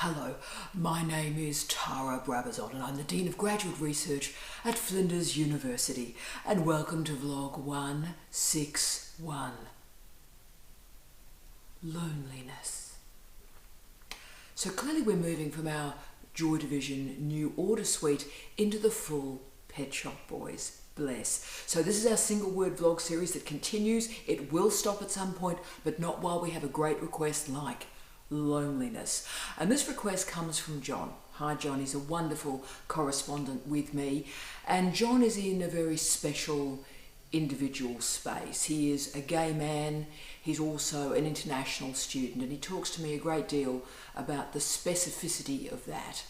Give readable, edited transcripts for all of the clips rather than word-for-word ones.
Hello, my name is Tara Brabazon and I'm the Dean of Graduate Research at Flinders University, and welcome to vlog 161. Loneliness. So clearly we're moving from our Joy Division New Order suite into the full Pet Shop Boys. Bless. So this is our single word vlog series that continues. It will stop at some point, but not while we have a great request like loneliness. And this request comes from John. Hi John, he's a wonderful correspondent with me, and John is in a very special individual space. He is a gay man, he's also an international student, and he talks to me a great deal about the specificity of that.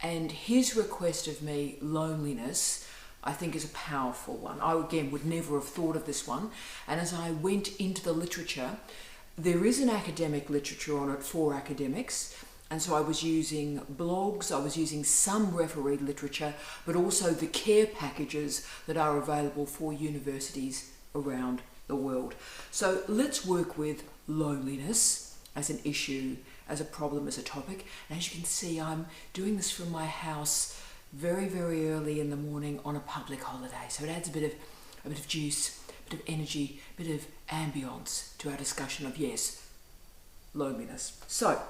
And his request of me, loneliness, I think is a powerful one. I again would never have thought of this one, and as I went into the literature, there is an academic literature on it for academics, and so I was using blogs, I was using some refereed literature, but also the care packages that are available for universities around the world. So let's work with loneliness as an issue, as a problem, as a topic. And as you can see, I'm doing this from my house very, very early in the morning on a public holiday. So it adds a bit of juice, a bit of energy, a bit of ambience to our discussion of, yes, loneliness. So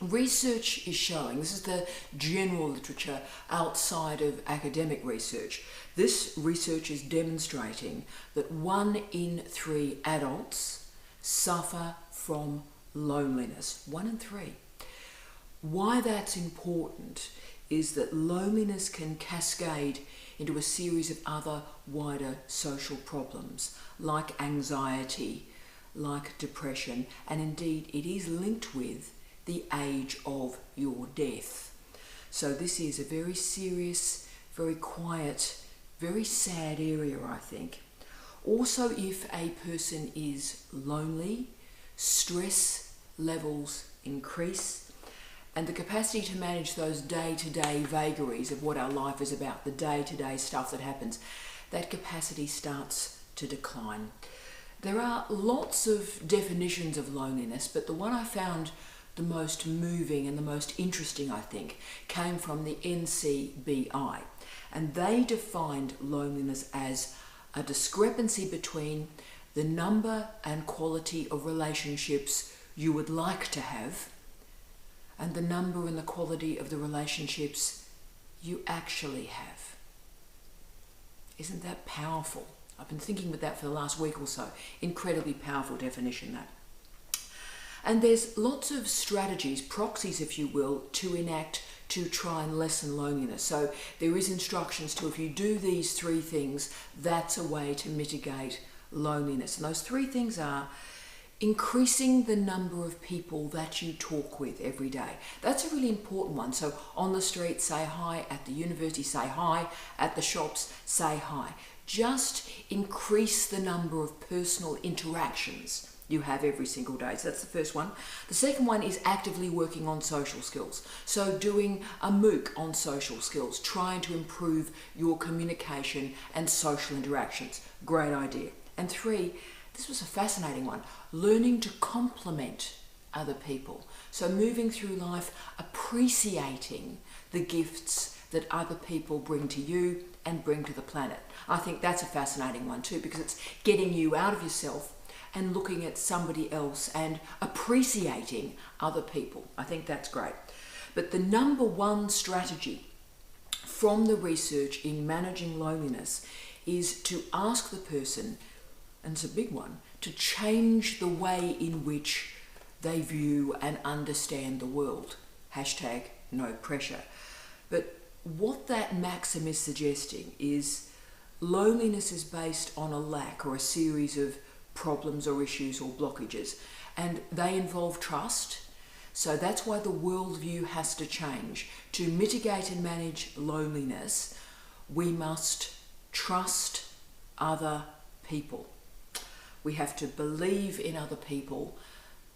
research is showing, this is the general literature outside of academic research, this research is demonstrating that 1 in 3 adults suffer from loneliness. 1 in 3. Why that's important is that loneliness can cascade into a series of other wider social problems like anxiety, like depression, and indeed it is linked with the age of your death. So this is a very serious, very quiet, very sad area, I think. Also, if a person is lonely, stress levels increase, and the capacity to manage those day-to-day vagaries of what our life is about, the day-to-day stuff that happens, that capacity starts to decline. There are lots of definitions of loneliness, but the one I found the most moving and the most interesting, I think, came from the NCBI. And they defined loneliness as a discrepancy between the number and quality of relationships you would like to have and the number and the quality of the relationships you actually have. Isn't that powerful? I've been thinking with that for the last week or so. Incredibly powerful definition, that. And there's lots of strategies, proxies if you will, to enact to try and lessen loneliness. So there is instructions to, if you do these 3 things, that's a way to mitigate loneliness. And those 3 things are increasing the number of people that you talk with every day. That's a really important one. So on the street, say hi. At the university, say hi. At the shops, say hi. Just increase the number of personal interactions you have every single day. So that's the first one. The second one is actively working on social skills. So doing a MOOC on social skills, trying to improve your communication and social interactions. Great idea. And 3, this was a fascinating one, learning to compliment other people. So moving through life, appreciating the gifts that other people bring to you and bring to the planet. I think that's a fascinating one too, because it's getting you out of yourself and looking at somebody else and appreciating other people. I think that's great. But the number 1 strategy from the research in managing loneliness is to ask the person, and it's a big one, to change the way in which they view and understand the world. Hashtag no pressure. But what that maxim is suggesting is loneliness is based on a lack or a series of problems or issues or blockages, and they involve trust. So that's why the worldview has to change. To mitigate and manage loneliness, we must trust other people. We have to believe in other people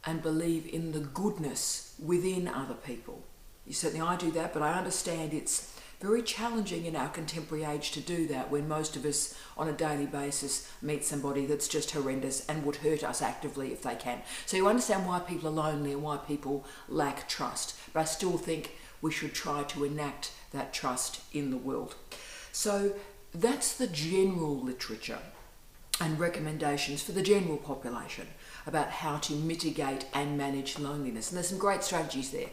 and believe in the goodness within other people. Certainly I do that, but I understand it's very challenging in our contemporary age to do that when most of us on a daily basis meet somebody that's just horrendous and would hurt us actively if they can. So you understand why people are lonely and why people lack trust. But I still think we should try to enact that trust in the world. So that's the general literature and recommendations for the general population about how to mitigate and manage loneliness. And there's some great strategies there.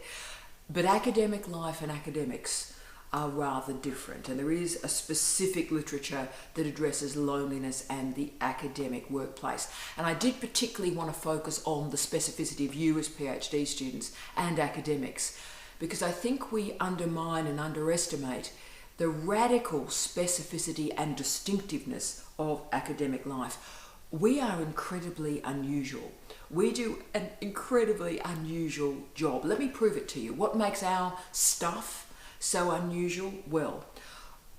But academic life and academics are rather different, and there is a specific literature that addresses loneliness and the academic workplace. And I did particularly want to focus on the specificity of you as PhD students and academics, because I think we undermine and underestimate the radical specificity and distinctiveness of academic life. We are incredibly unusual. We do an incredibly unusual job. Let me prove it to you. What makes our stuff so unusual? Well,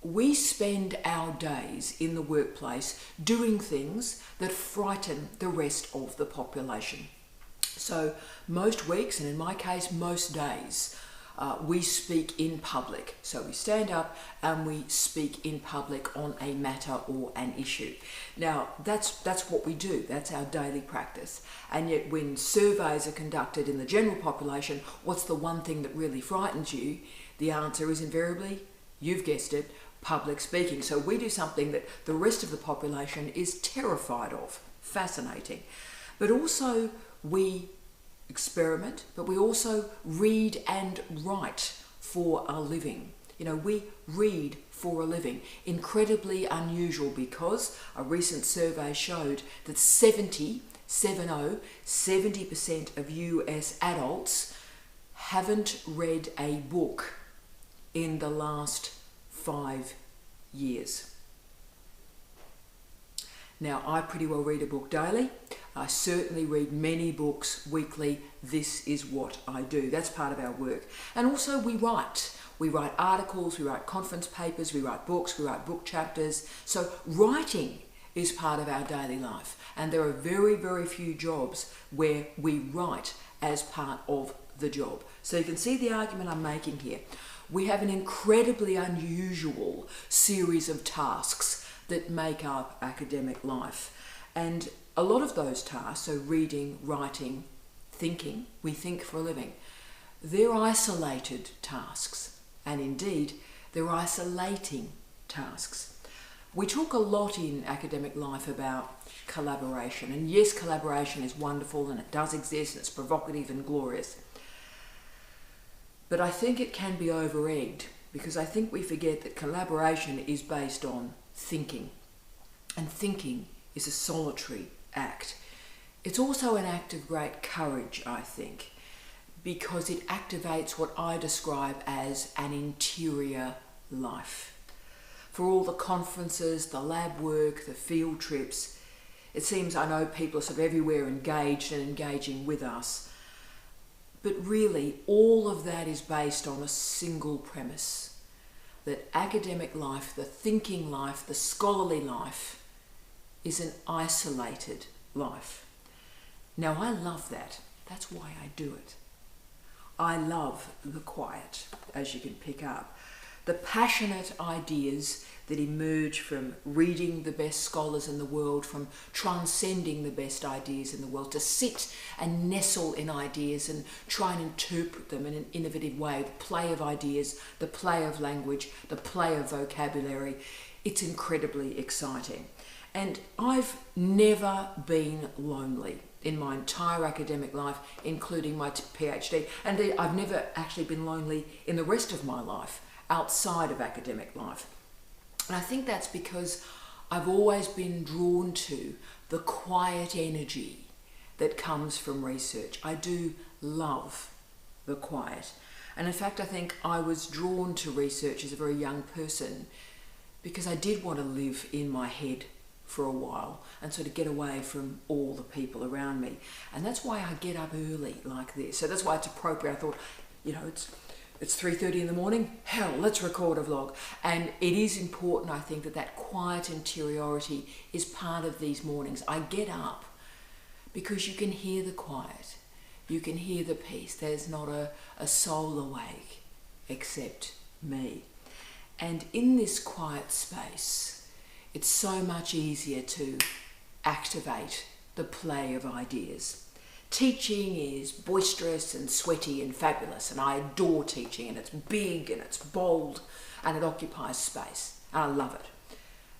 we spend our days in the workplace doing things that frighten the rest of the population. So most weeks, and in my case, most days, we speak in public. So we stand up and we speak in public on a matter or an issue. Now, that's what we do. That's our daily practice. And yet when surveys are conducted in the general population, what's the one thing that really frightens you? The answer is invariably, you've guessed it, public speaking. So we do something that the rest of the population is terrified of. Fascinating. But also we experiment, but we also read and write for a living. You know, we read for a living. Incredibly unusual, because a recent survey showed that 70% of US adults haven't read a book in the last 5 years. Now, I pretty well read a book daily. I certainly read many books weekly. This is what I do. That's part of our work. And also we write. We write articles, we write conference papers, we write books, we write book chapters. So writing is part of our daily life. And there are very, very few jobs where we write as part of the job. So you can see the argument I'm making here. We have an incredibly unusual series of tasks that make up academic life. And a lot of those tasks, so reading, writing, thinking, we think for a living, they're isolated tasks. And indeed, they're isolating tasks. We talk a lot in academic life about collaboration. And yes, collaboration is wonderful and it does exist and it's provocative and glorious. But I think it can be over-egged, because I think we forget that collaboration is based on thinking. And thinking is a solitary act. It's also an act of great courage, I think, because it activates what I describe as an interior life. For all the conferences, the lab work, the field trips, it seems I know people are sort of everywhere engaged and engaging with us. But really, all of that is based on a single premise, that academic life, the thinking life, the scholarly life, is an isolated life. Now, I love that. That's why I do it. I love the quiet, as you can pick up. The passionate ideas that emerge from reading the best scholars in the world, from transcending the best ideas in the world, to sit and nestle in ideas and try and interpret them in an innovative way, the play of ideas, the play of language, the play of vocabulary. It's incredibly exciting. And I've never been lonely in my entire academic life, including my PhD. And I've never actually been lonely in the rest of my life, outside of academic life. And I think that's because I've always been drawn to the quiet energy that comes from research. I do love the quiet. And in fact, I think I was drawn to research as a very young person because I did want to live in my head for a while and sort of get away from all the people around me. And that's why I get up early like this. So that's why it's appropriate. I thought, you know, it's 3:30 in the morning. Hell, let's record a vlog. And it is important, I think, that quiet interiority is part of these mornings. I get up because you can hear the quiet. You can hear the peace. There's not a soul awake except me. And in this quiet space, it's so much easier to activate the play of ideas. Teaching is boisterous and sweaty and fabulous, and I adore teaching, and it's big and it's bold and it occupies space, and I love it.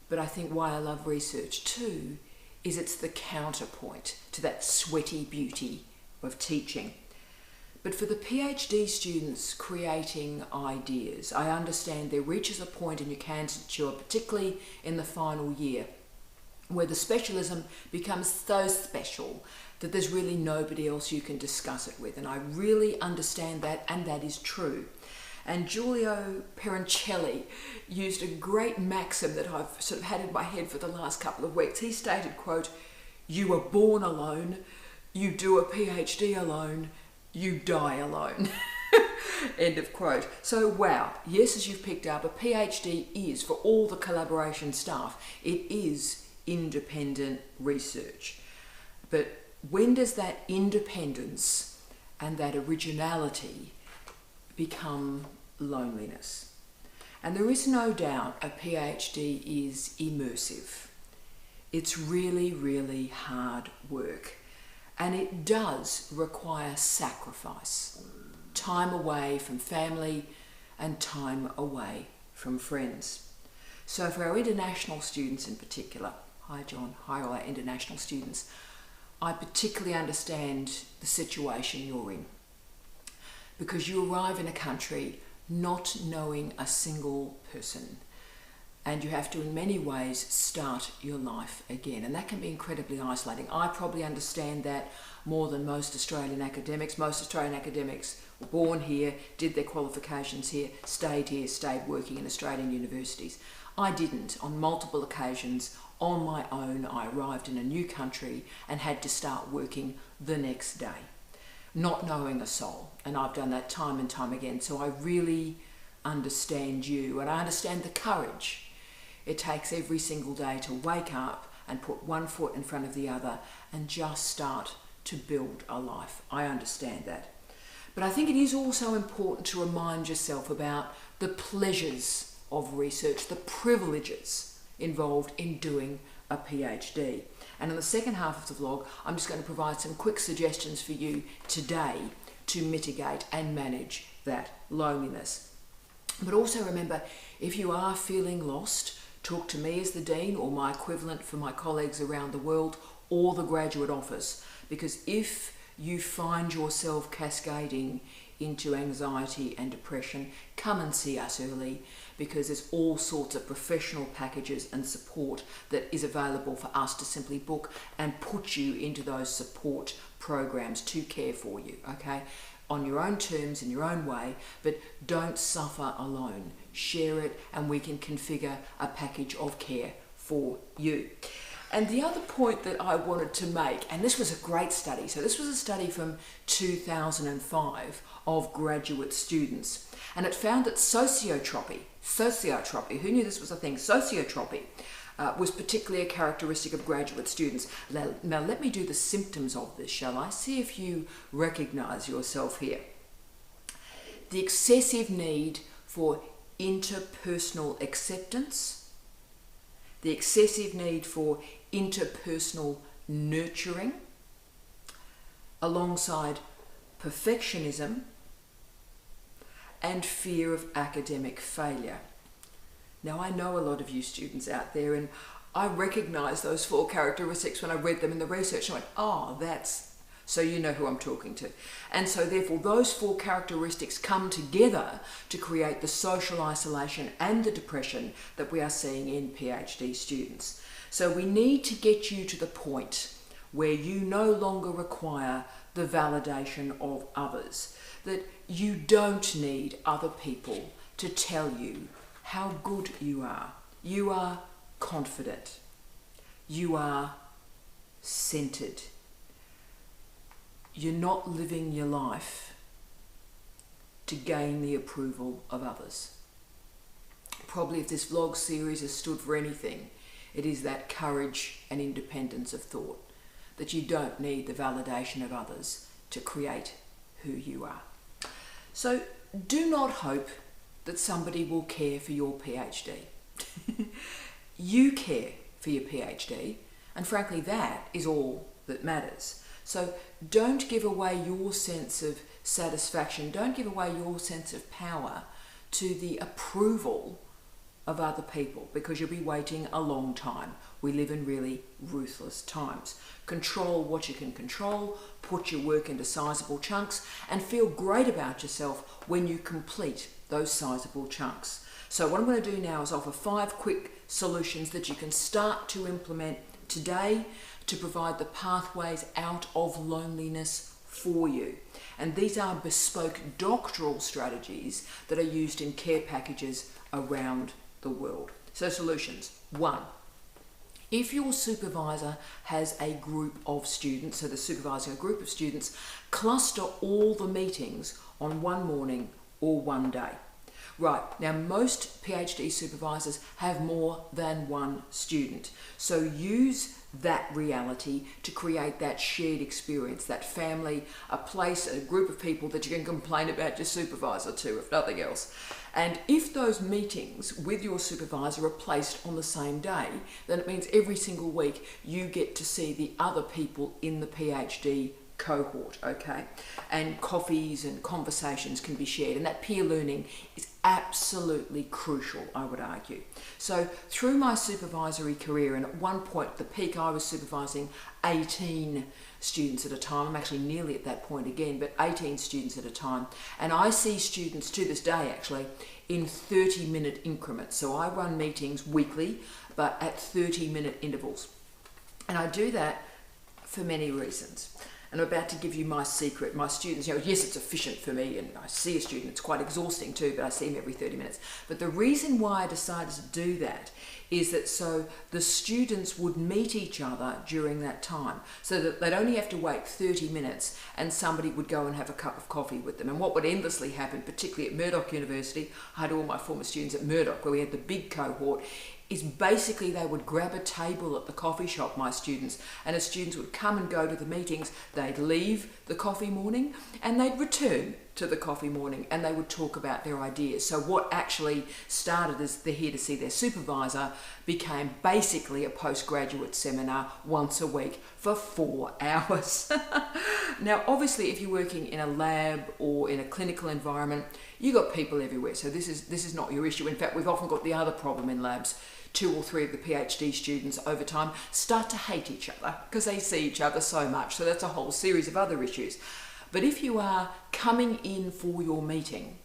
But I think why I love research too is it's the counterpoint to that sweaty beauty of teaching. But for the PhD students creating ideas, I understand there reaches a point in your candidature, particularly in the final year, where the specialism becomes so special that there's really nobody else you can discuss it with. And I really understand that, and that is true. And Giulio Peroncelli used a great maxim that I've sort of had in my head for the last couple of weeks. He stated, quote, "You were born alone, you do a PhD alone, you die alone." End of quote. So wow, yes, as you've picked up, a PhD is, for all the collaboration staff, it is independent research. But when does that independence and that originality become loneliness? And there is no doubt a PhD is immersive. It's really, really hard work. And it does require sacrifice. Time away from family and time away from friends. So for our international students in particular, hi John, hi all our international students, I particularly understand the situation you're in. Because you arrive in a country not knowing a single person, and you have to in many ways start your life again, and that can be incredibly isolating. I probably understand that more than most Australian academics. Most Australian academics were born here, did their qualifications here, stayed working in Australian universities. I didn't. On multiple occasions, on my own, I arrived in a new country and had to start working the next day, not knowing a soul. And I've done that time and time again. So I really understand you, and I understand the courage it takes every single day to wake up and put one foot in front of the other and just start to build a life. I understand that. But I think it is also important to remind yourself about the pleasures of research, the privileges involved in doing a PhD. And in the second half of the vlog, I'm just going to provide some quick suggestions for you today to mitigate and manage that loneliness. But also remember, if you are feeling lost, talk to me as the Dean or my equivalent for my colleagues around the world or the graduate office. Because if you find yourself cascading into anxiety and depression, come and see us early, because there's all sorts of professional packages and support that is available for us to simply book and put you into those support programs to care for you, okay? On your own terms, in your own way, but don't suffer alone. Share it, and we can configure a package of care for you. And the other point that I wanted to make, and this was a great study, so this was a study from 2005 of graduate students, and it found that sociotropy, who knew this was a thing, sociotropy, was particularly a characteristic of graduate students. Now let me do the symptoms of this, shall I? See if you recognize yourself here. The excessive need for interpersonal acceptance, the excessive need for interpersonal nurturing, alongside perfectionism and fear of academic failure. Now, I know a lot of you students out there, and I recognised those 4 characteristics when I read them in the research. I went, oh, that's, so you know who I'm talking to. And so therefore, those 4 characteristics come together to create the social isolation and the depression that we are seeing in PhD students. So we need to get you to the point where you no longer require the validation of others, that you don't need other people to tell you how good you are. You are confident. You are centered. You're not living your life to gain the approval of others. Probably if this vlog series has stood for anything, it is that courage and independence of thought, that you don't need the validation of others to create who you are. So do not hope that somebody will care for your PhD. You care for your PhD, and frankly, that is all that matters. So don't give away your sense of satisfaction, don't give away your sense of power to the approval of other people, because you'll be waiting a long time. We live in really ruthless times. Control what you can control, put your work into sizable chunks, and feel great about yourself when you complete those sizable chunks. So what I'm going to do now is offer 5 quick solutions that you can start to implement today to provide the pathways out of loneliness for you. And these are bespoke doctoral strategies that are used in care packages around the world. So solutions. 1. If your supervisor has a group of students, so the supervisor, a group of students, cluster all the meetings on one morning or one day. Right, now most PhD supervisors have more than one student. So use that reality to create that shared experience, that family, a place, a group of people that you can complain about your supervisor to, if nothing else. And if those meetings with your supervisor are placed on the same day, then it means every single week you get to see the other people in the PhD cohort, okay? And coffees and conversations can be shared, and that peer learning is absolutely crucial, I would argue. So through my supervisory career, and at one point, the peak, I was supervising 18 students at a time. I'm actually nearly at that point again, but 18 students at a time. And I see students to this day, actually, in 30-minute increments. So I run meetings weekly, but at 30-minute intervals. And I do that for many reasons. And I'm about to give you my secret. My students, yes, it's efficient for me, and I see a student, it's quite exhausting too, but I see him every 30 minutes. But the reason why I decided to do that is that so the students would meet each other during that time, so that they'd only have to wait 30 minutes and somebody would go and have a cup of coffee with them. And what would endlessly happen, particularly at Murdoch University, I had all my former students at Murdoch, where we had the big cohort, is basically they would grab a table at the coffee shop, my students, and as students would come and go to the meetings, they'd leave the coffee morning and they'd return to the coffee morning, and they would talk about their ideas. So what actually started as they're here to see their supervisor became basically a postgraduate seminar once a week for 4 hours. Now, obviously, if you're working in a lab or in a clinical environment, you've got people everywhere, so this is not your issue. In fact, we've often got the other problem in labs. 2 or 3 of the PhD students over time start to hate each other because they see each other so much. So that's a whole series of other issues. But if you are coming in for your meeting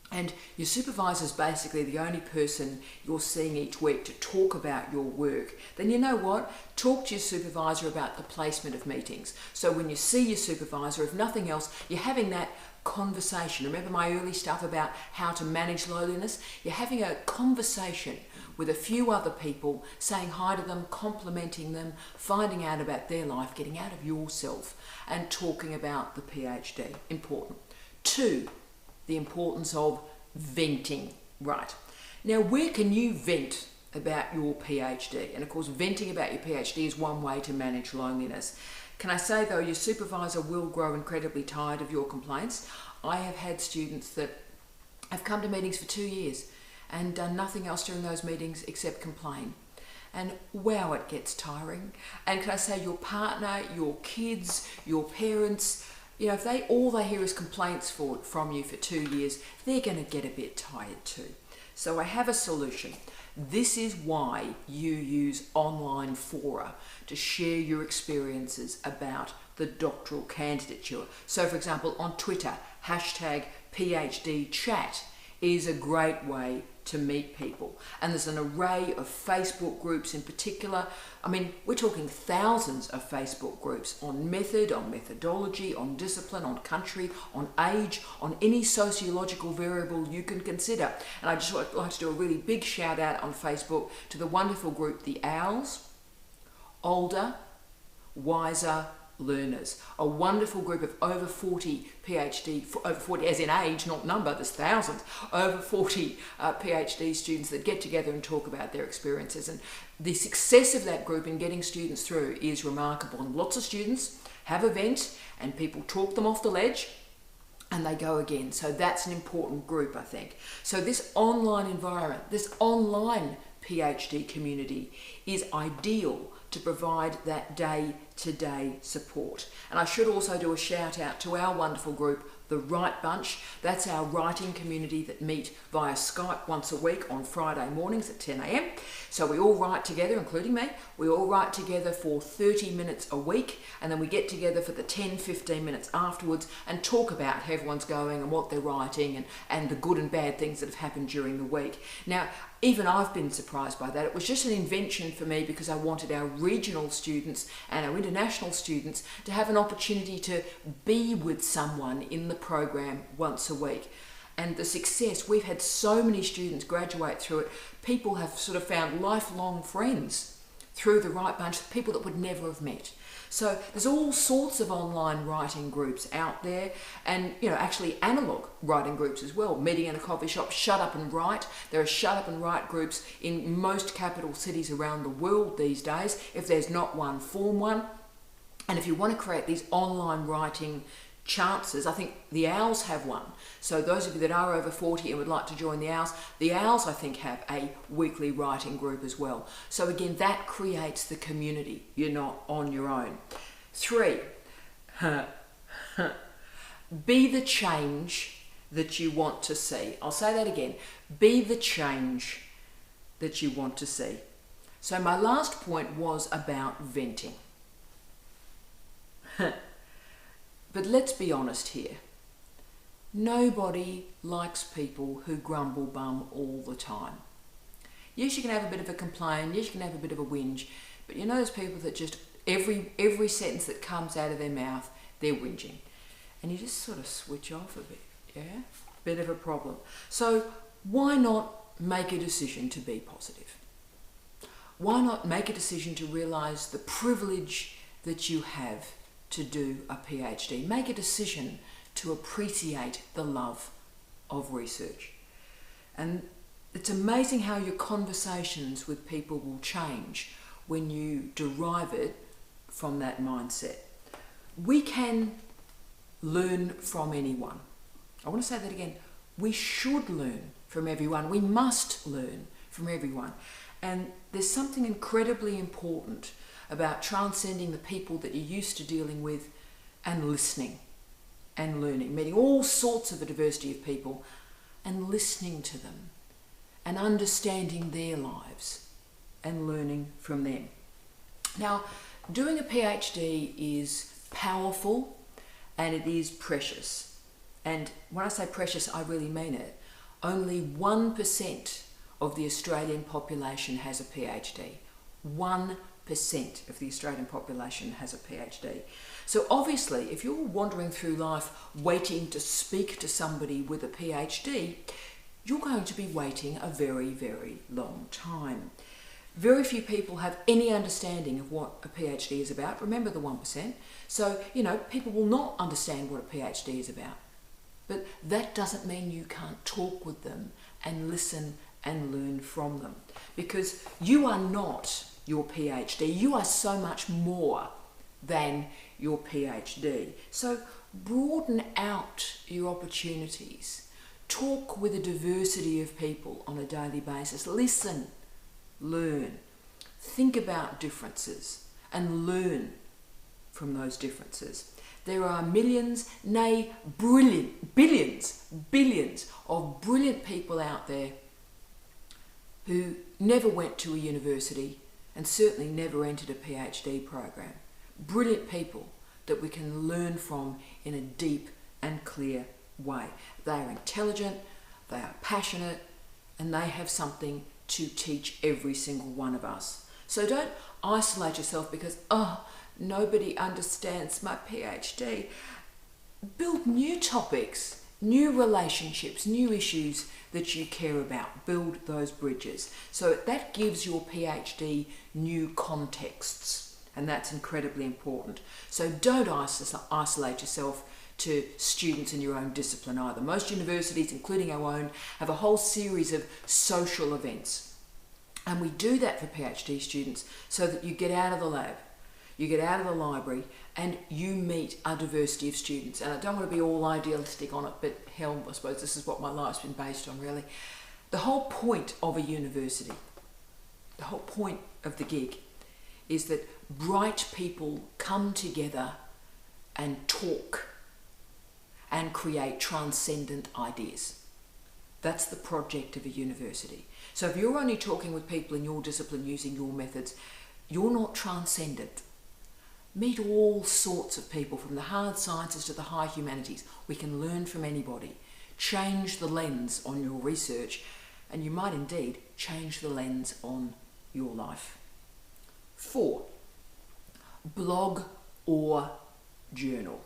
and your supervisor is basically the only person you're seeing each week to talk about your work, then you know what? Talk to your supervisor about the placement of meetings. So when you see your supervisor, if nothing else, you're having that conversation. Remember my early stuff about how to manage loneliness? You're having a conversation with a few other people, saying hi to them, complimenting them, finding out about their life, getting out of yourself, and talking about the PhD. Important. 2, the importance of venting. Right. Now, where can you vent about your PhD? And of course, venting about your PhD is one way to manage loneliness. Can I say, though, your supervisor will grow incredibly tired of your complaints. I have had students that have come to meetings for 2 years and done nothing else during those meetings except complain. And wow, it gets tiring. And can I say, your partner, your kids, your parents, if all they hear is complaints from you for 2 years, they're going to get a bit tired too. So I have a solution. This is why you use online fora to share your experiences about the doctoral candidature. So for example, on Twitter, #PhDchat is a great way to meet people. And there's an array of Facebook groups in particular. I mean, we're talking thousands of Facebook groups on method, on methodology, on discipline, on country, on age, on any sociological variable you can consider. And I just like to do a really big shout out on Facebook to the wonderful group, the Owls, Older, Wiser Learners, a wonderful group of over 40 PhD, over 40 as in age, not number, there's thousands, over 40 PhD students that get together and talk about their experiences. And the success of that group in getting students through is remarkable. And lots of students have a vent and people talk them off the ledge. and they go again. So that's an important group, I think. So this online environment, this online PhD community is ideal to provide that day-to-day support. And I should also do a shout out to our wonderful group, The Right Bunch. That's our writing community that meet via Skype once a week on Friday mornings at 10 a.m. So we all write together, including me. We all write together for 30 minutes a week, and then we get together for the 10-15 minutes afterwards and talk about how everyone's going and what they're writing and the good and bad things that have happened during the week. Now, even I've been surprised by that. It was just an invention for me because I wanted our regional students and our international students to have an opportunity to be with someone in the program once a week. And the success, we've had so many students graduate through it. People have sort of found lifelong friends through The Right Bunch, people that would never have met. So there's all sorts of online writing groups out there, and actually analog writing groups as well. Meeting in a coffee shop, shut up and write. There are shut up and write groups in most capital cities around the world these days. If there's not one, form one. And if you want to create these online writing chances, I think the Owls have one. So those of you that are over 40 and would like to join the Owls I think have a weekly writing group as well. So again, that creates the community. You're not on your own. 3, be the change that you want to see. I'll say that again. Be the change that you want to see. So my last point was about venting. But let's be honest here. Nobody likes people who grumble bum all the time. Yes, you can have a bit of a complaint. Yes, you can have a bit of a whinge. But you know those people that just, every sentence that comes out of their mouth, they're whinging. And you just sort of switch off a bit, yeah? Bit of a problem. So why not make a decision to be positive? Why not make a decision to realise the privilege that you have to do a PhD? Make a decision to appreciate the love of research. And it's amazing how your conversations with people will change when you derive it from that mindset. We can learn from anyone. I want to say that again. We should learn from everyone. We must learn from everyone. And there's something incredibly important about transcending the people that you're used to dealing with and listening and learning, meeting all sorts of a diversity of people and listening to them and understanding their lives and learning from them. Now, doing a PhD is powerful and it is precious. And when I say precious, I really mean it. Only 1% of the Australian population has a PhD. 1% of the Australian population has a PhD. So obviously, if you're wandering through life waiting to speak to somebody with a PhD, you're going to be waiting a very, very long time. Very few people have any understanding of what a PhD is about. Remember the 1%. So, people will not understand what a PhD is about. But that doesn't mean you can't talk with them and listen and learn from them. Because you are not your PhD. You are so much more than your PhD. So broaden out your opportunities. Talk with a diversity of people on a daily basis. Listen, learn, think about differences and learn from those differences. There are millions, nay, billions of brilliant people out there who never went to a university and certainly never entered a PhD program. Brilliant people that we can learn from in a deep and clear way. They are intelligent, they are passionate, and they have something to teach every single one of us. So don't isolate yourself because, nobody understands my PhD. Build new topics, new relationships, new issues that you care about. Build those bridges. So that gives your PhD new contexts, and that's incredibly important. So don't isolate yourself to students in your own discipline either. Most universities, including our own, have a whole series of social events. And we do that for PhD students so that you get out of the lab. you get out of the library and you meet a diversity of students. And I don't want to be all idealistic on it, but hell, I suppose this is what my life's been based on, really. The whole point of a university, the whole point of the gig, is that bright people come together and talk and create transcendent ideas. That's the project of a university. So if you're only talking with people in your discipline using your methods, you're not transcendent. Meet all sorts of people, from the hard sciences to the high humanities. We can learn from anybody. Change the lens on your research, and you might indeed change the lens on your life. 4, blog or journal.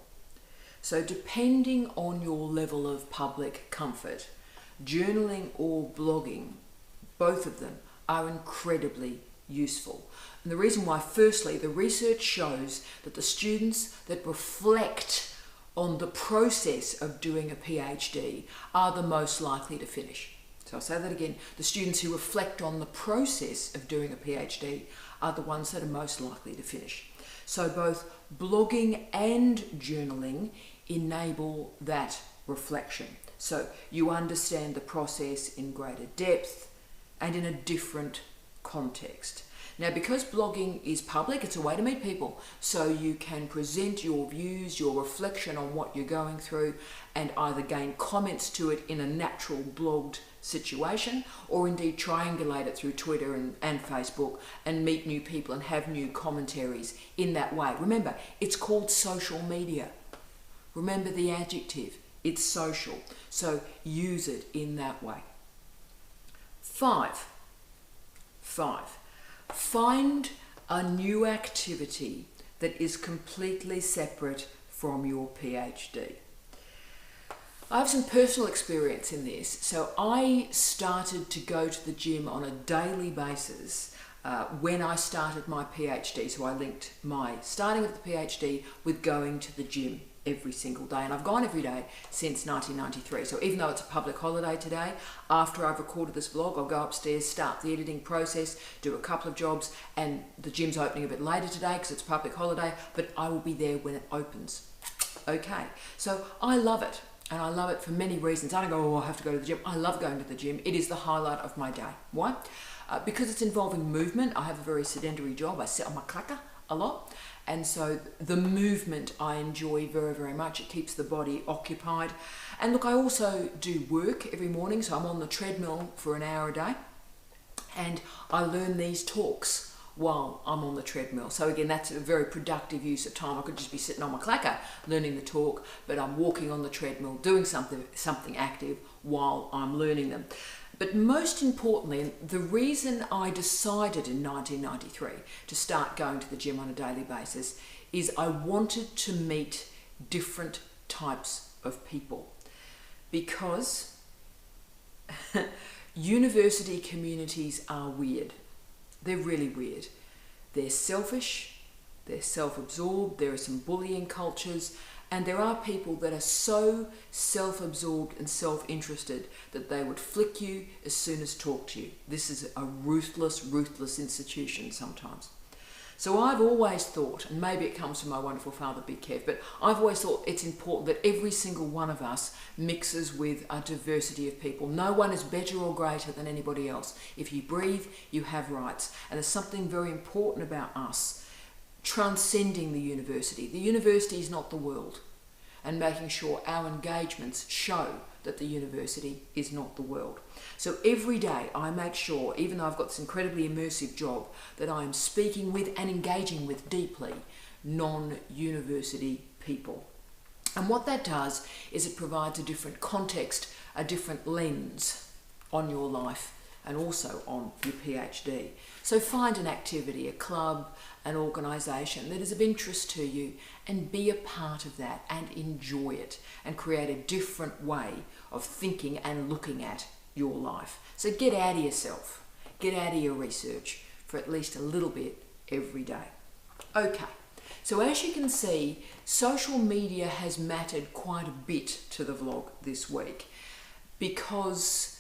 So depending on your level of public comfort, journaling or blogging, both of them are incredibly useful. And the reason why, firstly, the research shows that the students that reflect on the process of doing a PhD are the most likely to finish. So I'll say that again. The students who reflect on the process of doing a PhD are the ones that are most likely to finish. So both blogging and journaling enable that reflection. So you understand the process in greater depth and in a different context. Now, because blogging is public, it's a way to meet people. So you can present your views, your reflection on what you're going through, and either gain comments to it in a natural blogged situation, or indeed triangulate it through Twitter and Facebook and meet new people and have new commentaries in that way. Remember, it's called social media. Remember the adjective, it's social. So use it in that way. 5. Find a new activity that is completely separate from your PhD. I have some personal experience in this. So I started to go to the gym on a daily basis when I started my PhD. So I linked my starting of the PhD with going to the gym every single day, and I've gone every day since 1993. So even though it's a public holiday today, after I've recorded this vlog, I'll go upstairs, start the editing process, do a couple of jobs, and the gym's opening a bit later today because it's a public holiday, but I will be there when it opens. Okay, so I love it, and I love it for many reasons. I don't go, oh, I have to go to the gym. I love going to the gym. It is the highlight of my day. Why? Because it's involving movement. I have a very sedentary job. I sit on my clacker a lot. And so the movement I enjoy very, very much. It keeps the body occupied. And look, I also do work every morning. So I'm on the treadmill for an hour a day. And I learn these talks while I'm on the treadmill. So again, that's a very productive use of time. I could just be sitting on my clacker learning the talk, but I'm walking on the treadmill, doing something active while I'm learning them. But most importantly, the reason I decided in 1993 to start going to the gym on a daily basis is I wanted to meet different types of people, because university communities are weird. They're really weird. They're selfish, they're self-absorbed, there are some bullying cultures, and there are people that are so self-absorbed and self-interested that they would flick you as soon as talk to you. This is a ruthless, ruthless institution sometimes. So I've always thought, and maybe it comes from my wonderful father, Big Kev, but I've always thought it's important that every single one of us mixes with a diversity of people. No one is better or greater than anybody else. If you breathe, you have rights. And there's something very important about us transcending the university. The university is not the world, and making sure our engagements show that the university is not the world. So every day I make sure, even though I've got this incredibly immersive job, that I am speaking with and engaging with deeply non-university people. And what that does is it provides a different context, a different lens on your life and also on your PhD. So find an activity, a club, an organisation that is of interest to you, and be a part of that and enjoy it and create a different way of thinking and looking at your life. So get out of yourself, get out of your research for at least a little bit every day. Okay, so as you can see, social media has mattered quite a bit to the vlog this week, because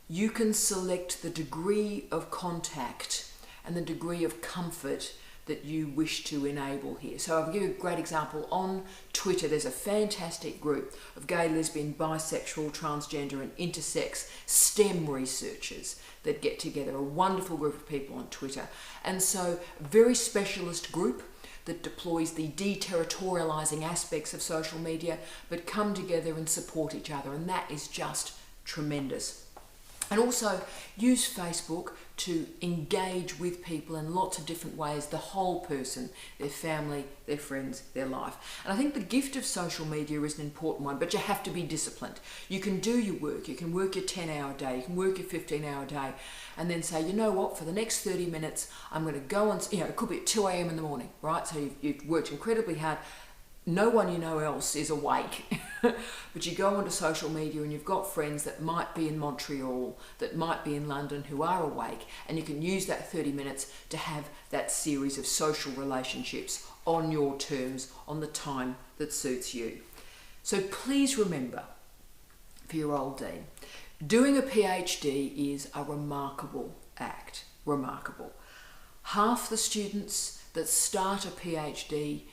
you can select the degree of contact and the degree of comfort that you wish to enable here. So I'll give you a great example. On Twitter, there's a fantastic group of gay, lesbian, bisexual, transgender and intersex STEM researchers that get together, a wonderful group of people on Twitter. And so a very specialist group that deploys the deterritorializing aspects of social media, but come together and support each other. And that is just tremendous. And also use Facebook to engage with people in lots of different ways, the whole person, their family, their friends, their life. And I think the gift of social media is an important one, but you have to be disciplined. You can do your work, you can work your 10-hour day, you can work your 15-hour day, and then say, you know what, for the next 30 minutes, I'm going to go on, it could be at 2 a.m. in the morning, right? So you've worked incredibly hard. No one you know else is awake, but you go onto social media and you've got friends that might be in Montreal, that might be in London who are awake, and you can use that 30 minutes to have that series of social relationships on your terms, on the time that suits you. So please remember, for your old dean, doing a PhD is a remarkable act, remarkable. Half the students that start a PhD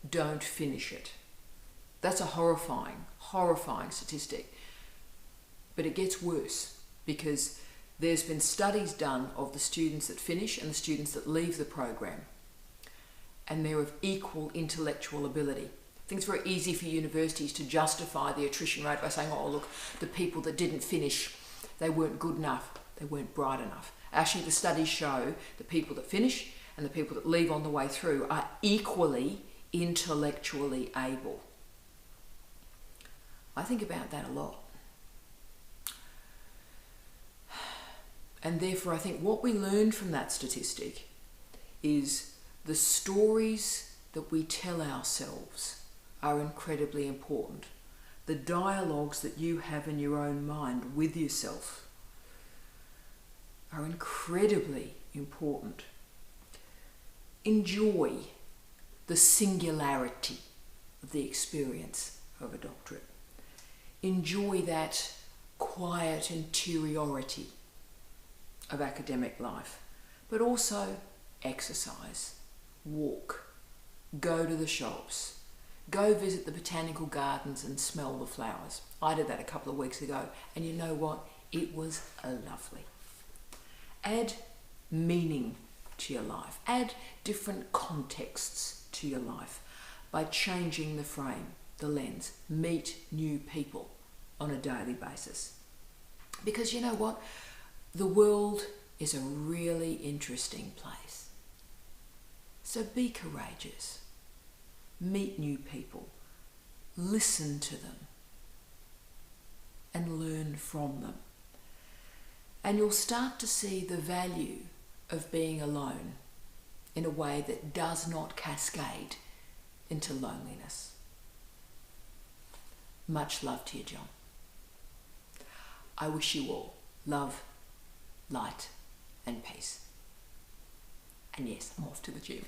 don't finish it. That's a horrifying, horrifying statistic. But it gets worse because there's been studies done of the students that finish and the students that leave the program, and they're of equal intellectual ability. I think it's very easy for universities to justify the attrition rate by saying, oh look, the people that didn't finish, they weren't good enough, they weren't bright enough. Actually, the studies show the people that finish and the people that leave on the way through are equally intellectually able. I think about that a lot. And therefore I think what we learned from that statistic is the stories that we tell ourselves are incredibly important. The dialogues that you have in your own mind with yourself are incredibly important. Enjoy the singularity of the experience of a doctorate. Enjoy that quiet interiority of academic life, but also exercise, walk, go to the shops, go visit the botanical gardens and smell the flowers. I did that a couple of weeks ago, and you know what? It was lovely. Add meaning to your life. Add different contexts to your life by changing the frame, the lens. Meet new people on a daily basis. Because you know what? The world is a really interesting place. So be courageous. Meet new people. Listen to them. And learn from them. And you'll start to see the value of being alone in a way that does not cascade into loneliness. Much love to you, John. I wish you all love, light and peace. And yes, I'm off to the gym.